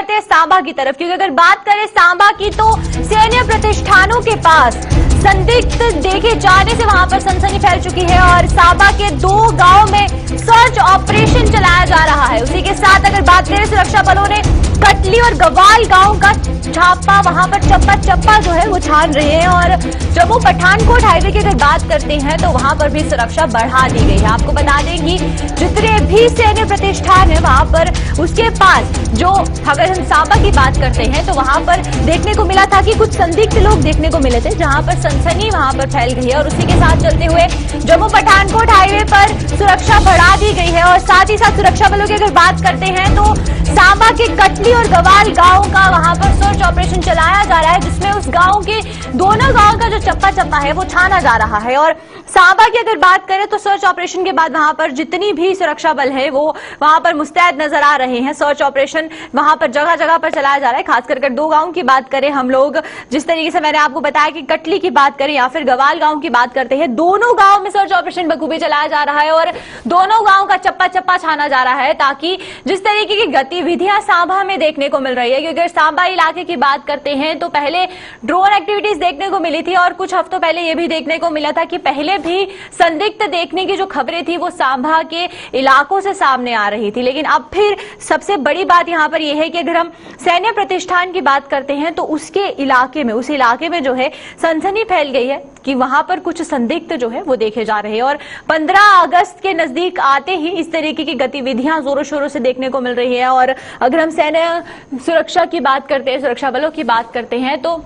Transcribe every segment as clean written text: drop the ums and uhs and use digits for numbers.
बढ़ते हैं सांबा की तरफ, क्योंकि अगर बात करें सांबा की तो सैन्य प्रतिष्ठानों के पास संदिग्ध देखे जाने से वहां पर सनसनी फैल चुकी है और सांबा के 2 गांव में सर्च ऑपरेशन चलाया जा रहा है। उसी के साथ अगर बात करें सुरक्षा बलों ने कटली और गवाल गांव का छापा, वहां पर चप्पा चप्पा जो है वो छान रहे हैं और जम्मू पठानकोट हाईवे की अगर बात करते हैं तो वहां पर भी सुरक्षा बढ़ा दी गई है। आपको बता दें कि जितने भी सैन्य प्रतिष्ठान है वहां पर उसके पास जो, अगर हम सांबा की बात करते हैं तो वहां पर देखने को मिला था कि कुछ संदिग्ध लोग देखने को मिले थे, जहां पर सनसनी वहां पर फैल गई है और उसी के साथ चलते हुए जम्मू पठानकोट हाईवे पर सुरक्षा बढ़ा दी गई है। और साथ ही साथ सुरक्षा बलों की अगर बात करते हैं तो सांबा के कटली और गवाल गांव का वहां पर सर्च ऑपरेशन चलाया जा रहा है, जिसमें उस गांव के दोनों गांव का जो चप्पा चप्पा है वो छाना जा रहा है। और सांबा की अगर बात करें तो सर्च ऑपरेशन के बाद वहां पर जितनी भी सुरक्षा बल है वो वहां पर मुस्तैद नजर आ रहे हैं। सर्च ऑपरेशन वहां पर जगह जगह पर चलाया जा रहा है। खासकर 2 गांव की बात करें हम लोग, जिस तरीके से मैंने आपको बताया कि कटली की बात करें या फिर गवाल गांव की बात करते हैं, दोनों गांव में सर्च ऑपरेशन बखूबी चलाया जा रहा है और दोनों गांव का चप्पा चप्पा छाना जा रहा है, ताकि जिस तरीके की गतिविधियां सांबा में देखने को मिल रही है, क्योंकि सांबा इलाके की बात करते हैं तो पहले ड्रोन एक्टिविटीज देखने को मिली थी और कुछ हफ्तों पहले यह भी देखने को मिला था कि पहले भी संदिग्ध देखने की जो खबरें थी वो सांबा के इलाकों से सामने आ रही थी। लेकिन अब फिर सबसे बड़ी बात यहां पर यह है कि अगर हम सैन्य प्रतिष्ठान की बात करते हैं तो उसके इलाके में, उस इलाके में जो है सनसनी फैल गई है कि वहां पर कुछ संदिग्ध जो है वो देखे जा रहे हैं और 15 अगस्त के नजदीक आते ही इस तरीके की गतिविधियां जोरों शोरों से देखने को मिल रही है। और अगर हम सैन्य सुरक्षा की बात करते हैं, सुरक्षा बलों की बात करते हैं तो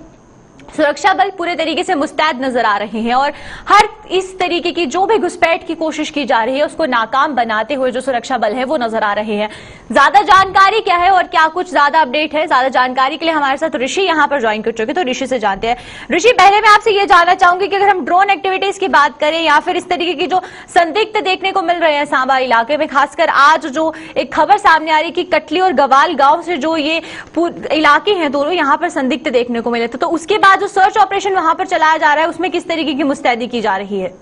सुरक्षा बल पूरे तरीके से मुस्तैद नजर आ रहे हैं और हर इस तरीके की जो भी घुसपैठ की कोशिश की जा रही है उसको नाकाम बनाते हुए जो सुरक्षा बल है वो नजर आ रहे हैं। ज्यादा जानकारी क्या है और क्या कुछ ज्यादा अपडेट है, ज्यादा जानकारी के लिए हमारे साथ ऋषि यहां पर ज्वाइन कर चुके, तो ऋषि से जानते हैं। ऋषि, पहले मैं आपसे ये जानना चाहूंगी कि अगर हम ड्रोन एक्टिविटीज की बात करें या फिर इस तरीके की जो संदिग्ध देखने को मिल रहे हैं सांबा इलाके में, खासकर आज जो एक खबर सामने आ रही है कि कटली और गवाल गांव से जो ये इलाके हैं दोनों, यहां पर संदिग्ध देखने को मिले थे, तो उसके बाद जो सर्च ऑपरेशन वहां पर चलाया जा रहा है उसमें किस तरीके की मुस्तैदी की जा रही है?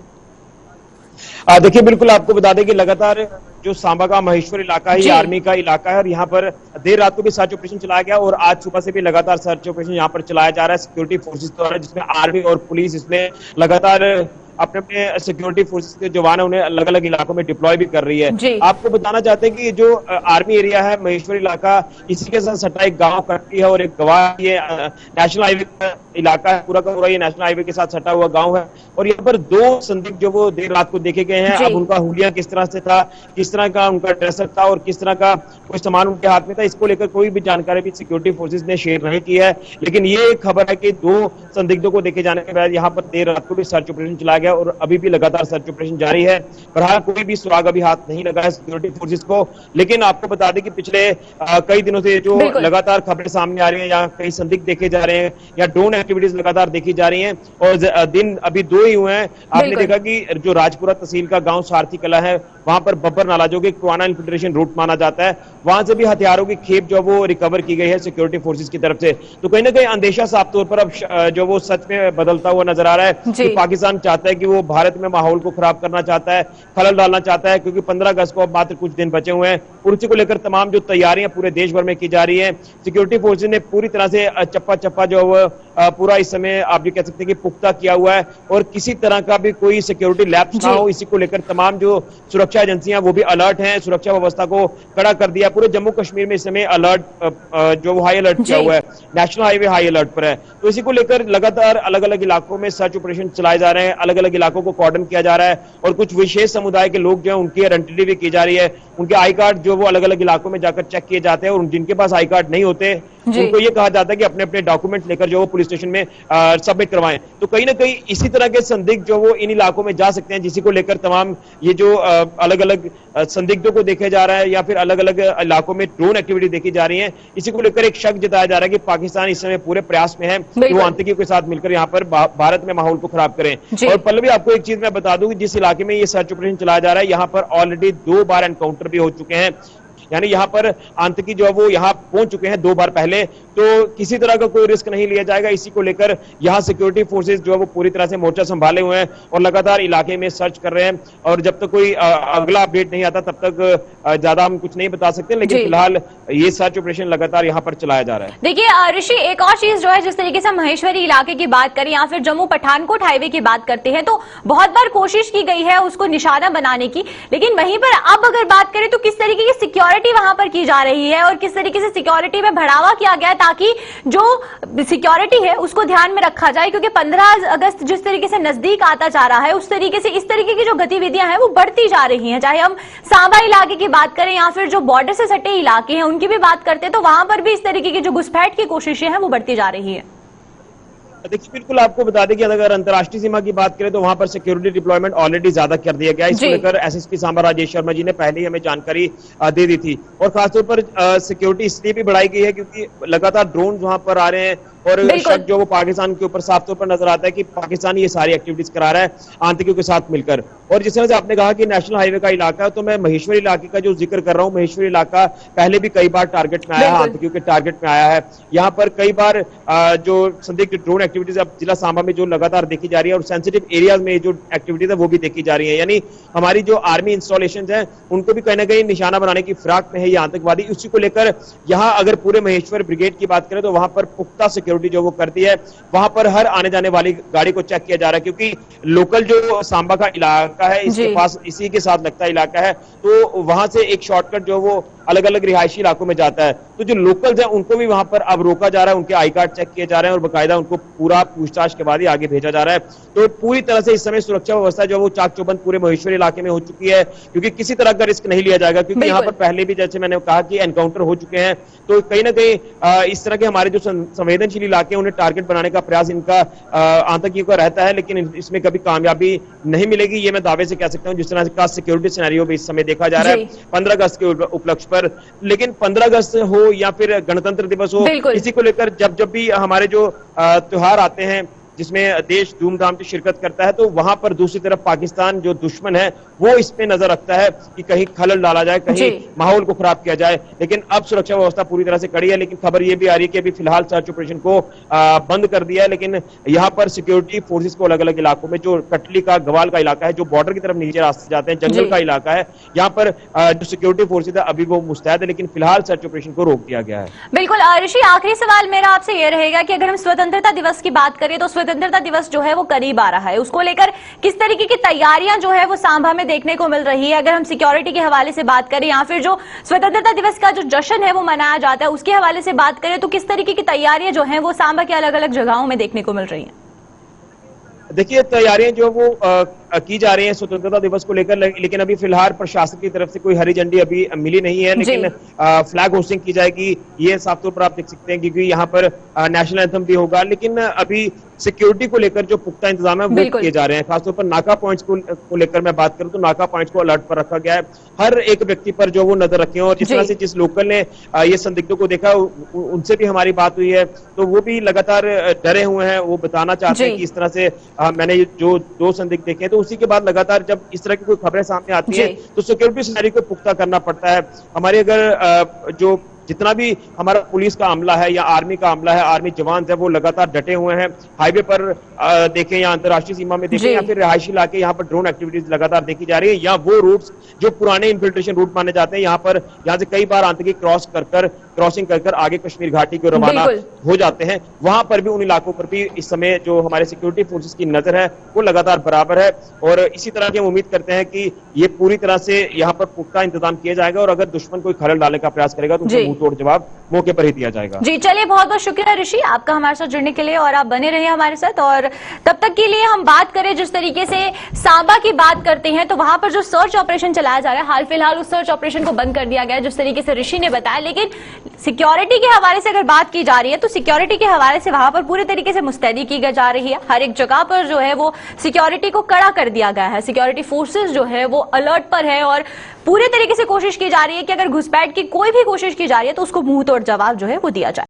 देखिए, बिल्कुल आपको बता दें कि लगातार जो सांबा का महेश्वर इलाका है, आर्मी का इलाका है और यहाँ पर देर रात को भी सर्च ऑपरेशन चलाया गया और आज सुबह से भी लगातार सर्च ऑपरेशन यहाँ पर चलाया जा रहा है सिक्योरिटी फोर्सेस द्वारा, जिसमें आर्मी और पुलिस इसमें लगातार अपने अपने सिक्योरिटी फोर्सेस के जवान है उन्हें अलग अलग इलाकों में डिप्लॉय भी कर रही है। आपको बताना चाहते हैं कि जो आर्मी एरिया है महेश्वर इलाका, इसी के साथ सटा एक गांव कटली है और एक गवाल, ये नेशनल हाईवे का इलाका है, पूरा का पूरा ये नेशनल हाईवे के साथ सटा हुआ गांव है और यहाँ पर 2 संदिग्ध जो वो देर रात को देखे गए हैं। अब उनका हुलिया किस तरह से था, किस तरह का उनका ड्रेसअप था और किस तरह का कोई सामान उनके हाथ में था, इसको लेकर कोई भी जानकारी भी सिक्योरिटी फोर्सेस ने शेयर नहीं की है। लेकिन ये खबर है कि 2 संदिग्धों को देखे जाने के बाद यहाँ पर देर रात को भी सर्च ऑपरेशन चलाया गया और अभी भी लगातार सर्च ऑपरेशन जारी है। फिलहाल कोई भी सुराग अभी हाथ नहीं लगा है सिक्योरिटी फोर्सेस को। लेकिन आपको बता दें कि पिछले कई दिनों से जो लगातार खबरें सामने आ रही हैं या कई संदिग्ध देखे जा रहे हैं या ड्रोन एक्टिविटीज लगातार देखी जा रही हैं और दिन अभी 2 ही हुए हैं। आपने देखा कि जो राजपुरा तहसील का गांव सारथी कला है, वहां पर बब्बर नाला जो कि कुआना इन्फिल्ट्रेशन रूट माना जाता है, वहां से भी हथियारों की खेप जो वो रिकवर की गई है सिक्योरिटी फोर्सेस की तरफ से। तो कहीं ना कहीं अंदेशा साफ तौर पर अब जो वो सच में बदलता हुआ नजर आ रहा है कि पाकिस्तान चाहता है कि वो भारत में माहौल को खराब करना चाहता है, खलल डालना चाहता है, क्योंकि 15 अगस्त को अब मात्र कुछ दिन बचे हुए हैं और उसी को लेकर तमाम जो तैयारियां पूरे देश भर में की जा रही है, सिक्योरिटी फोर्सेस ने पूरी तरह से चप्पा चप्पा जो पूरा इस समय आप ये कह सकते हैं कि पुख्ता किया हुआ है और किसी तरह का भी कोई सिक्योरिटी लैप्स ना हो, इसी को लेकर तमाम जो सुरक्षा एजेंसियां वो भी अलर्ट हैं, सुरक्षा व्यवस्था को कड़ा कर दिया। पूरे जम्मू कश्मीर में इस समय अलर्ट जो हाई अलर्ट किया हुआ है, नेशनल हाईवे हाई अलर्ट पर है। तो इसी को लेकर लगातार अलग अलग इलाकों में सर्च ऑपरेशन चलाए जा रहे हैं, अलग अलग इलाकों को कॉर्डन किया जा रहा है और कुछ विशेष समुदाय के लोग जो है उनकी आइडेंटिटी भी की जा रही है, उनके आई कार्ड जो वो अलग अलग इलाकों में जाकर चेक किए जाते हैं और जिनके पास आई कार्ड नहीं होते उनको ये कहा जाता है कि अपने अपने डॉक्यूमेंट लेकर जो वो पुलिस स्टेशन में सबमिट करवाएं। तो कहीं ना कहीं इसी तरह के संदिग्ध जो वो इन इलाकों में जा सकते हैं, जिसी को लेकर तमाम ये जो अलग अलग संदिग्धों को देखे जा रहा है या फिर अलग अलग इलाकों में ड्रोन एक्टिविटी देखी जा रही है, इसी को लेकर एक शक जताया जा रहा है कि पाकिस्तान इस समय पूरे प्रयास में है कि वो आतंकियों के साथ मिलकर यहाँ पर भारत में माहौल को खराब करें। और पल्लवी, आपको एक चीज मैं बता दूं कि जिस इलाके में ये सर्च ऑपरेशन चलाया जा रहा है, यहाँ पर ऑलरेडी 2 बार एनकाउंटर भी हो चुके हैं। यानी यहाँ पर आतंकी जो है वो यहाँ पहुंच चुके हैं 2 बार पहले, तो किसी तरह का कोई रिस्क नहीं लिया जाएगा। इसी को लेकर यहाँ सिक्योरिटी फोर्सेज जो है वो पूरी तरह से मोर्चा संभाले हुए हैं और लगातार इलाके में सर्च कर रहे हैं। और जब तक कोई अगला अपडेट नहीं आता तब तक ज्यादा हम कुछ नहीं बता सकते, लेकिन फिलहाल ये सर्च ऑपरेशन लगातार यहाँ पर चलाया जा रहा है। देखिए ऋषि, एक और चीज जो है, जिस तरीके से महेश्वरी इलाके की बात करें या फिर जम्मू पठानकोट हाईवे की बात करते हैं, तो बहुत बार कोशिश की गई है उसको निशाना बनाने की, लेकिन वहीं पर अब अगर बात करें तो किस तरीके की सिक्योरिटी वहां पर की जा रही है और किस तरीके से सिक्योरिटी में बढ़ावा किया गया है ताकि जो सिक्योरिटी है उसको ध्यान में रखा जाए, क्योंकि 15 अगस्त जिस तरीके से नजदीक आता जा रहा है उस तरीके से इस तरीके की जो गतिविधियां हैं वो बढ़ती जा रही हैं। चाहे हम सांबा इलाके की बात करें या फिर जो बॉर्डर से सटे इलाके हैं उनकी भी बात करते हैं, तो वहां पर भी इस तरीके की जो घुसपैठ की कोशिशें हैं वो बढ़ती जा रही है। देखिए, बिल्कुल आपको बता दें कि अगर अंतर्राष्ट्रीय सीमा की बात करें तो वहां पर सिक्योरिटी डिप्लॉयमेंट ऑलरेडी ज्यादा कर दिया गया है। इसको लेकर एसएसपी सांबा राजेश शर्मा जी ने पहले ही हमें जानकारी दे दी थी और खासतौर पर सिक्योरिटी इसलिए भी बढ़ाई गई है क्योंकि लगातार ड्रोन वहां पर आ रहे हैं और शक जो वो पाकिस्तान के ऊपर साफ तौर पर नजर आता है कि पाकिस्तान ये सारी एक्टिविटीज करा रहा है आतंकियों के साथ मिलकर। और जिस तरह से आपने कहा कि नेशनल हाईवे का इलाका है, तो मैं महेश्वरी इलाके का जो जिक्र कर रहा हूँ, महेश्वरी इलाका पहले भी कई बार टारगेट में आया है, आतंकियों के टारगेट में आया है। यहाँ पर कई बार जो संदिग्ध ड्रोन एक्टिविटीज अब जिला सांबा में जो लगातार देखी जा रही है और सेंसिटिव एरियाज में जो एक्टिविटीज है वो भी देखी जा रही है, यानी हमारी जो आर्मी इंस्टॉलेशन है उनको भी कहीं ना कहीं निशाना बनाने की फिराक में है ये आतंकवादी। उसी को लेकर यहाँ अगर पूरे महेश्वर ब्रिगेड की बात करें तो वहां पर पुख्ता सिक्योरिटी जो वो करती है, वहां पर हर आने जाने वाली गाड़ी को चेक किया जा रहा है, क्योंकि लोकल जो सांबा का इलाका है इसके पास इसी के साथ लगता इलाका है, तो वहां से एक शॉर्टकट जो वो अलग अलग रिहायशी इलाकों में जाता है, तो जो लोकल्स हैं उनको भी वहां पर अब रोका जा रहा है, उनके आई कार्ड चेक किए जा रहे हैं और बाकायदा उनको पूरा पूछताछ के बाद ही आगे भेजा जा रहा है। तो पूरी तरह से इस समय सुरक्षा व्यवस्था जो वो चाक चौबंद पूरे महेश्वरी इलाके में हो चुकी है, क्योंकि किसी तरह का रिस्क नहीं लिया जाएगा, क्योंकि यहाँ पर पहले भी जैसे मैंने कहा कि एनकाउंटर हो चुके हैं, तो कहीं ना कहीं इस तरह के हमारे जो संवेदनशील इलाके उन्हें टारगेट बनाने का प्रयास इनका आतंकियों का रहता है, लेकिन इसमें कभी कामयाबी नहीं मिलेगी, ये मैं दावे से कह सकता हूं। जिस तरह का सिक्योरिटी सिनेरियो भी इस समय देखा जा रहा है 15 अगस्त के उपलक्ष्य पर, लेकिन 15 अगस्त हो या फिर गणतंत्र दिवस हो, इसी को लेकर जब भी हमारे जो त्योहार आते हैं जिसमें देश धूमधाम से शिरकत करता है, तो वहां पर दूसरी तरफ पाकिस्तान जो दुश्मन है वो इस पे नजर रखता है कि कहीं खलल डाला जाए, कहीं माहौल को खराब किया जाए। लेकिन अब सुरक्षा व्यवस्था पूरी तरह से कड़ी है, लेकिन खबर ये भी आ रही है कि अभी फिलहाल सर्च ऑपरेशन को बंद कर दिया है, लेकिन यहाँ पर सिक्योरिटी फोर्सेस को अलग अलग इलाकों में, जो कटली का गवाल का इलाका है, जो बॉर्डर की तरफ नीचे रास्ते जाते हैं, जंगल का इलाका है, यहाँ पर जो सिक्योरिटी फोर्सेज है अभी वो मुस्तैद है, लेकिन फिलहाल सर्च ऑपरेशन को रोक दिया गया है। बिल्कुल ऋषि, आखिरी सवाल मेरा आपसे यह रहेगा कि अगर हम स्वतंत्रता दिवस की बात करें तो स्वतंत्रता दिवस जो है वो करीब आ रहा है, उसको लेकर किस तरीके की तैयारियां जो है वो सांबा में देखने को मिल रही है? अगर हम सिक्योरिटी के हवाले से बात करें या फिर जो स्वतंत्रता दिवस का जो जश्न है वो मनाया जाता है उसके हवाले से बात करें, तो किस तरीके की तैयारियां जो हैं वो सांबा के अलग अलग जगहों में देखने को मिल रही हैं? देखिए, तैयारियां जो वो की जा रही हैं स्वतंत्रता दिवस को लेकर, लेकिन अभी फिलहाल प्रशासन की तरफ से कोई हरी झंडी अभी मिली नहीं है, लेकिन फ्लैग होस्टिंग की जाएगी, ये साफ तौर पर आप देख सकते हैं, क्योंकि यहाँ पर नेशनल एंथम भी होगा। लेकिन अभी सिक्योरिटी को लेकर जो पुख्ता इंतजाम है वो किए जा रहे हैं। खासतौर पर नाका पॉइंट्स को लेकर मैं बात करूं तो नाका पॉइंट्स को अलर्ट पर रखा गया है, हर एक व्यक्ति पर जो वो नजर रखे और जिस तरह से जिस लोकल ने ये संदिग्धों को देखा उनसे भी हमारी बात हुई है, तो वो भी लगातार डरे हुए हैं, वो बताना चाहते हैं कि इस तरह से मैंने जो 2 संदिग्ध देखे, तो उसी के बाद लगातार जब इस तरह की कोई खबरें सामने आती है तो सिक्योरिटी सिनेरियो को पुख्ता करना पड़ता है। हमारे अगर जो जितना भी हमारा पुलिस का अमला है या आर्मी का अमला है, आर्मी जवान है, वो लगातार डटे हुए हैं। हाईवे पर देखें या अंतर्राष्ट्रीय सीमा में देखें या फिर रिहायशी इलाके, यहाँ पर ड्रोन एक्टिविटीज लगातार देखी जा रही है, या वो रूट्स जो पुराने इन्फिल्ट्रेशन रूट माने जाते हैं, यहाँ से कई बार आतंकी क्रॉसिंग कर आगे कश्मीर घाटी को रवाना हो जाते हैं। वहां पर भी उन इलाकों पर भी इस समय जो हमारे सिक्योरिटी फोर्सेस की नजर है वो लगातार बराबर है, और इसी तरह की हम उम्मीद करते हैं कि ये पूरी तरह से यहाँ पर पुख्ता इंतजाम किया जाएगा और अगर दुश्मन कोई खलल डालने का प्रयास करेगा तो उसे मुंह तोड़ जवाब मौके पर ही दिया जाएगा। जी चलिए, बहुत बहुत शुक्रिया ऋषि आपका हमारे साथ जुड़ने के लिए, और आप बने रहिए हमारे साथ। और तब तक के लिए हम बात करें, जिस तरीके से सांबा की बात करते हैं तो वहां पर जो सर्च ऑपरेशन चलाया जा रहा है, हाल फिलहाल उस सर्च ऑपरेशन को बंद कर दिया गया है जिस तरीके से ऋषि ने बताया, लेकिन सिक्योरिटी के हवाले से अगर बात की जा रही है तो सिक्योरिटी के हवाले से वहां पर पूरी तरीके से मुस्तैदी की जा रही है। हर एक जगह पर जो है वो सिक्योरिटी को कड़ा कर दिया गया है, सिक्योरिटी फोर्सेस जो है वो अलर्ट पर है और पूरे तरीके से कोशिश की जा रही है कि अगर घुसपैठ की कोई भी कोशिश की जा रही है तो उसको मुंह तोड़ जवाब जो है वो दिया जाए।